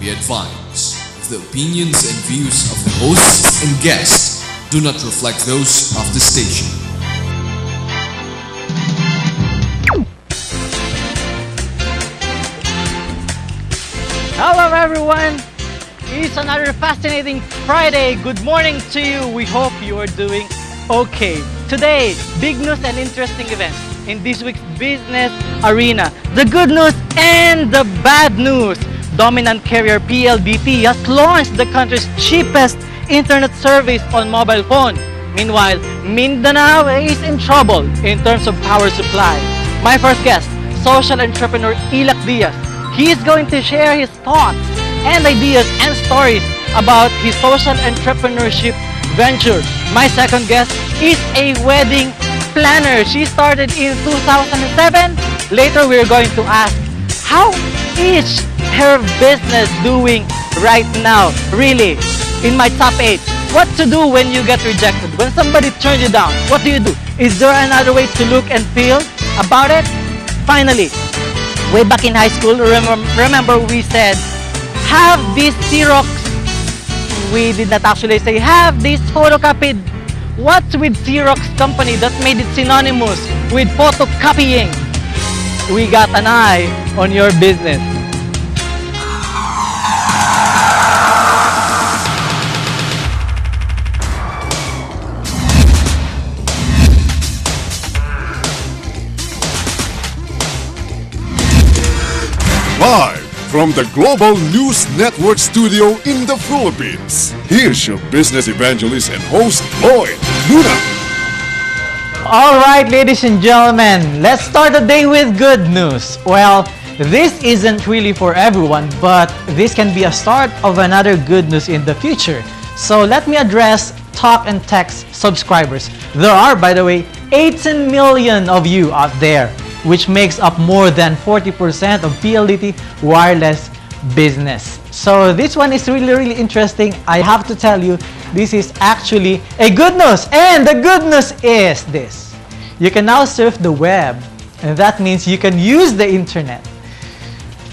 Be advised, the opinions and views of the hosts and guests do not reflect those of the station. Hello everyone! It's another fascinating Friday. Good morning to you. We hope you are doing okay. Today, big news and interesting events in this week's business arena. The good news and the bad news. Dominant carrier PLDT has launched the country's cheapest internet service on mobile phone. Meanwhile, Mindanao is in trouble in terms of power supply. My first guest, social entrepreneur Illac Diaz. He is going to share his thoughts and ideas and stories about his social entrepreneurship venture. My second guest is a wedding planner. She started in 2007. Later, we're going to ask, how is her business doing right now? Really, in my top 8, what to do when you get rejected? When somebody turns you down, what do you do? Is there another way to look and feel about it? Finally, way back in high school, remember we said, have this Xerox. We did not actually say, have this photocopied. What's with Xerox company that made it synonymous with photocopying? We got an eye on your business. Live from the Global News Network studio in the Philippines, here's your business evangelist and host, Lloyd Luna. Alright, ladies and gentlemen, let's start the day with good news. Well, this isn't really for everyone, but this can be a start of another good news in the future. So let me address Talk and Text subscribers. There are, by the way, 18 million of you out there, which makes up more than 40% of PLDT wireless business. So this one is really interesting. I have to tell you, this is actually a good news. And the good news is this. You can now surf the web, and that means you can use the internet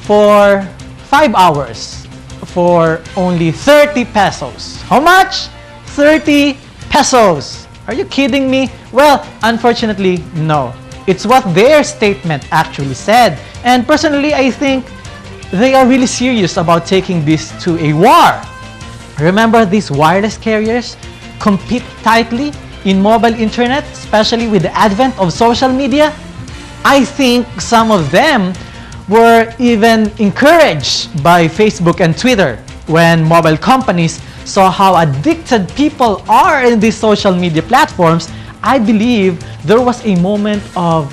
for 5 hours for only 30 pesos. How much? 30 pesos. Are you kidding me? Well, unfortunately, no. It's what their statement actually said. And personally, I think they are really serious about taking this to a war. Remember, these wireless carriers compete tightly in mobile internet, especially with the advent of social media. I think some of them were even encouraged by Facebook and Twitter when mobile companies saw how addicted people are in these social media platforms. I believe there was a moment of,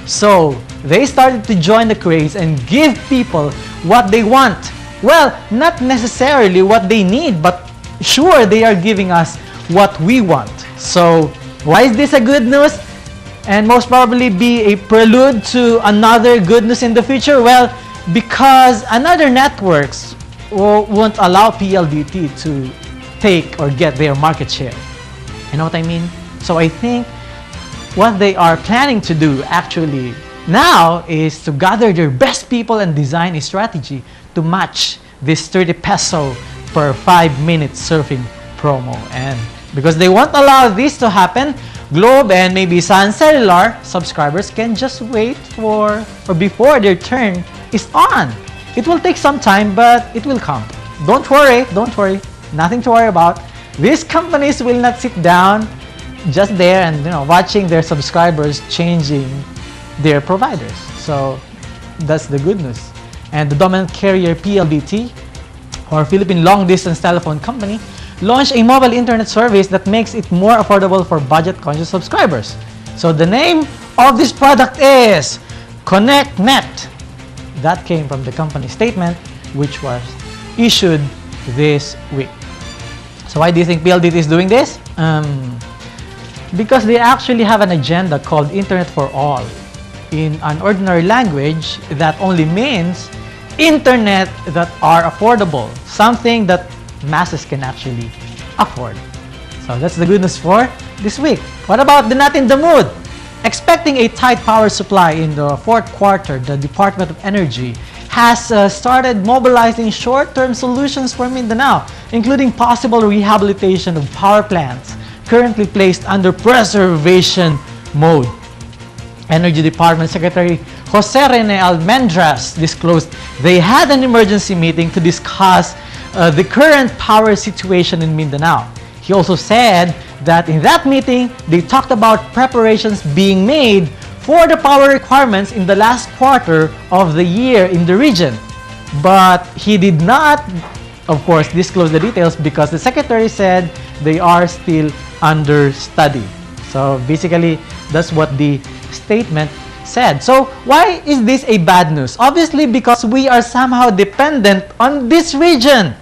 So they started to join the craze and give people what they want. Well, not necessarily what they need, but sure, they are giving us what we want. So why is this a good news? And most probably be a prelude to another good news in the future? Well, because another networks won't allow PLDT to take or get their market share. You know what I mean? So I think what they are planning to do actually now is to gather their best people and design a strategy to match this 30 peso per 5-minute surfing promo. And because they won't allow this to happen, Globe and maybe Sun Cellular subscribers can just wait for or before their turn is on. It will take some time, but it will come. Don't worry, nothing to worry about. These companies will not sit down just there and watching their subscribers changing their providers. So that's the good news. And the dominant carrier PLDT, or Philippine Long Distance Telephone Company, launched a mobile internet service that makes it more affordable for budget-conscious subscribers. So the name of this product is ConnectNet. That came from the company statement, which was issued this week. So why do you think PLDT is doing this? Because they actually have an agenda called Internet for All. In an ordinary language, that only means internet that are affordable, something that masses can actually afford. So that's the good news for this week. What about the Not in the Mood? Expecting a tight power supply in the fourth quarter, the Department of Energy has started mobilizing short-term solutions for Mindanao, including possible rehabilitation of power plants currently placed under preservation mode. Energy Department Secretary Jose Rene Almendras disclosed they had an emergency meeting to discuss the current power situation in Mindanao. He also said that in that meeting, they talked about preparations being made for the power requirements in the last quarter of the year in the region. But he did not, of course, disclose the details because the secretary said they are still under study. So basically, that's what the statement said. So why is this a bad news? Obviously, because we are somehow dependent on this region.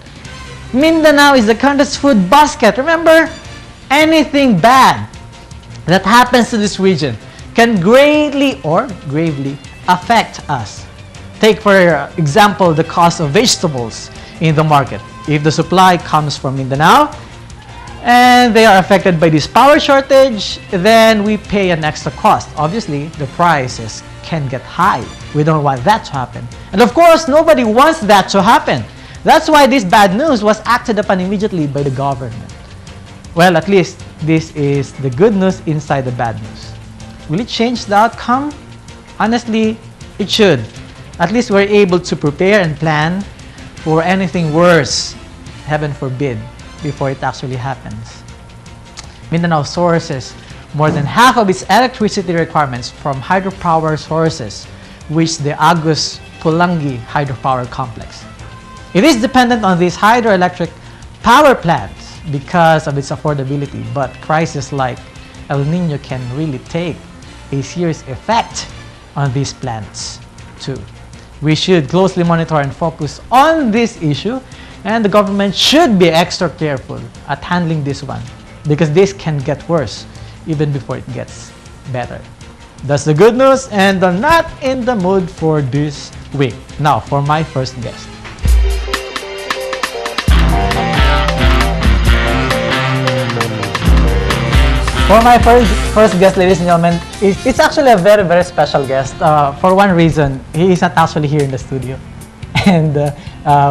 Mindanao is the country's food basket. Remember, anything bad that happens to this region can greatly or gravely affect us. Take, for example, the cost of vegetables in the market. If the supply comes from Mindanao and they are affected by this power shortage, then we pay an extra cost. Obviously, the prices can get high. We don't want that to happen. And of course, nobody wants that to happen. That's why this bad news was acted upon immediately by the government. Well, at least this is the good news inside the bad news. Will it change the outcome? Honestly, it should. At least we're able to prepare and plan for anything worse, heaven forbid, before it actually happens. Mindanao sources more than half of its electricity requirements from hydropower sources, which the Agus Pulangi hydropower complex. It is dependent on these hydroelectric power plants because of its affordability, but crises like El Nino can really take a serious effect on these plants too. We should closely monitor and focus on this issue, and the government should be extra careful at handling this one because this can get worse even before it gets better. That's the good news, and I'm not in the mood for this week. Now, for my first guest. For my first guest, ladies and gentlemen, it's actually a very, very special guest. For one reason, he is not actually here in the studio. And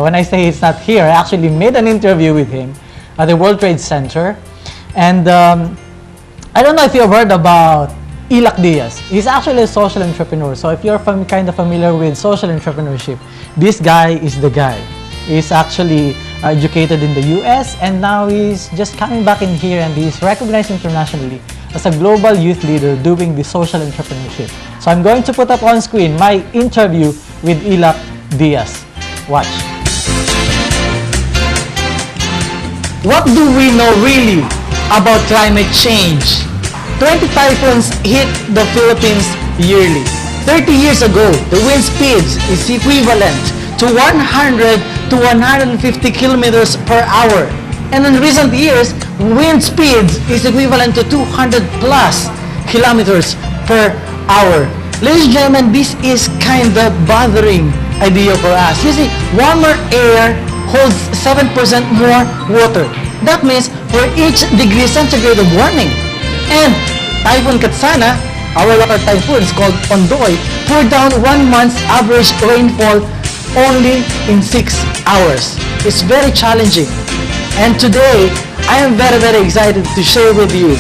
when I say he's not here, I actually made an interview with him at the World Trade Center. And I don't know if you've heard about Illac Diaz. He's actually a social entrepreneur. So if you're kind of familiar with social entrepreneurship, this guy is the guy. He's actually educated in the US, and now he's just coming back in here, and he's recognized internationally as a global youth leader doing the social entrepreneurship. So I'm going to put up on screen my interview with Illac Diaz. Watch. What do we know really about climate change? 20 typhoons hit the Philippines yearly. 30 years ago, the wind speeds is equivalent to 100 to 150 kilometers per hour. And in recent years, wind speeds is equivalent to 200 plus kilometers per hour. Ladies and gentlemen, this is kind of bothering idea for us. You see, warmer air holds 7% more water. That means for each degree centigrade of warming. And Typhoon Katsana, our local typhoon is called Ondoy, poured down 1 month's average rainfall only in 6 hours. It's very challenging. And today, I am very, very excited to share with you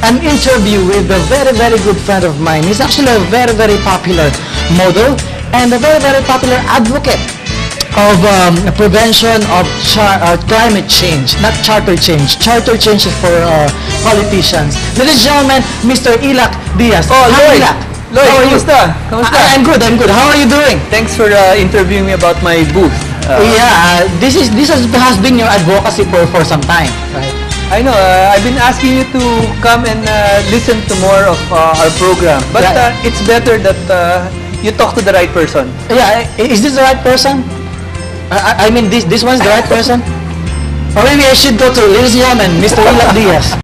an interview with a very, very good friend of mine. He's actually a very, very popular model and a very, very popular advocate of prevention of climate change, not charter change. Charter change is for politicians. Ladies and gentlemen, Mr. Illac Diaz. Oh, Lloyd. Lloyd, How are you? Kamusta? I'm good. How are you doing? Thanks for interviewing me about my booth. This has been your advocacy for some time, right? I know, I've been asking you to come and listen to more of our program. But it's better that you talk to the right person. Yeah, is this the right person? I mean, this one's the right person? Or maybe I should go to, ladies and gentlemen, Mr. Illac Diaz.